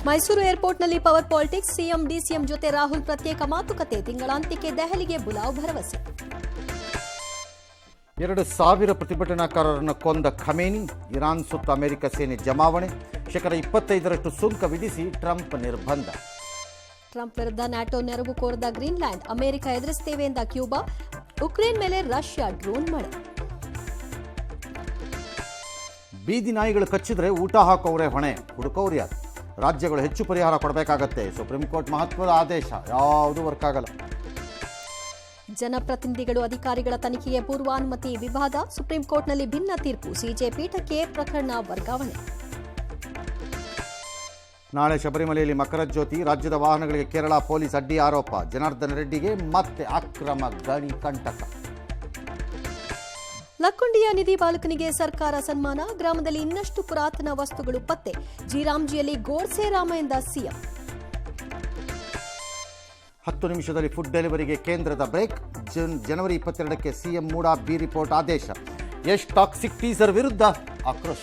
ಮೈಸೂರು ಏರ್ಪೋರ್ಟ್ನಲ್ಲಿ power politics, CM DCM ಜೊತೆ ರಾಹುಲ್ ಪ್ರತ್ಯೇಕ ಮಾತುಕತೆ, ತಿಂಗಳಾಂತ್ಯಕ್ಕೆ ದೆಹಲಿಗೆ ಬುಲಾವ್ ಭರವಸೆ. 2,000 ಪ್ರತಿಭಟನಾಕಾರರನ್ನು ಕೊಂದ ಖಮೇನಿ, ಇರಾನ್ ಸುತ್ತ ಅಮೆರಿಕ ಸೇನೆ ಜಮಾವಣೆ, 25% ಸುಂಕ ವಿಧಿಸಿ ಟ್ರಂಪ್ ನಿರ್ಬಂಧ. ಟ್ರಂಪ್ ವಿರುದ್ಧ ನ್ಯಾಟೋ ನೆರವು ಕೋರದ ಗ್ರೀನ್ಲ್ಯಾಂಡ್, ಅಮೆರಿಕ ಎದುರಿಸುತ್ತೇವೆ ಎಂದ ಕ್ಯೂಬಾ, ಉಕ್ರೇನ್ ಮೇಲೆ ರಷ್ಯಾ ಡ್ರೋನ್ ಮಳೆ. ಬೀದಿ ನಾಯಿಗಳು ಕಚ್ಚಿದ್ರೆ ಊಟ ಹಾಕೋರೇ ಹೊಣೆ, ಹುಡುಕೋರು ಯಾರು? ರಾಜ್ಯಗಳು ಹೆಚ್ಚು ಪರಿಹಾರ ಕೊಡಬೇಕಾಗತ್ತೆ. ಸುಪ್ರೀಂ ಕೋರ್ಟ್ ಮಹತ್ವದ ಆದೇಶ, ಯಾವುದೂ ವರ್ಕ್ ಆಗಲ್ಲ. ಜನಪ್ರತಿನಿಧಿಗಳು ಅಧಿಕಾರಿಗಳ ತನಿಖೆಗೆ ಪೂರ್ವಾನುಮತಿ ವಿವಾದ, ಸುಪ್ರೀಂ ಕೋರ್ಟ್ನಲ್ಲಿ ಭಿನ್ನ ತೀರ್ಪು, ಸಿಜೆ ಪೀಠಕ್ಕೆ ಪ್ರಕರಣ ವರ್ಗಾವಣೆ. ನಾಳೆ ಶಬರಿಮಲೆಯಲ್ಲಿ ಮಕರ ಜ್ಯೋತಿ, ರಾಜ್ಯದ ವಾಹನಗಳಿಗೆ ಕೇರಳ ಪೊಲೀಸ್ ಅಡ್ಡಿ ಆರೋಪ, ಜನಾರ್ದನ ರೆಡ್ಡಿಗೆ ಮತ್ತೆ ಅಕ್ರಮ ಗಣಿ ಕಂಟಕ. ಲಕ್ಕುಂಡಿಯ ನಿಧಿ ಬಾಲಕನಿಗೆ ಸರ್ಕಾರ ಸನ್ಮಾನ, ಗ್ರಾಮದಲ್ಲಿ ಇನ್ನಷ್ಟು ಪುರಾತನ ವಸ್ತುಗಳು ಪತ್ತೆ, ಜಿರಾಮ್ಜಿಯಲ್ಲಿ ಗೋಡ್ಸೆ ರಾಮ ಎಂದ ಸಿಎಂ. 10 ನಿಮಿಷದಲ್ಲಿ ಫುಡ್ ಡೆಲಿವರಿಗೆ ಕೇಂದ್ರದ ಬ್ರೇಕ್, ಜನವರಿ 22ಕ್ಕೆ ಸಿಎಂ ಮೂಡಾ ಬಿ ರಿಪೋರ್ಟ್ ಆದೇಶ, ಯಶ್ ಟಾಕ್ಸಿಕ್ ಟೀಸರ್ ವಿರುದ್ಧ ಆಕ್ರೋಶ.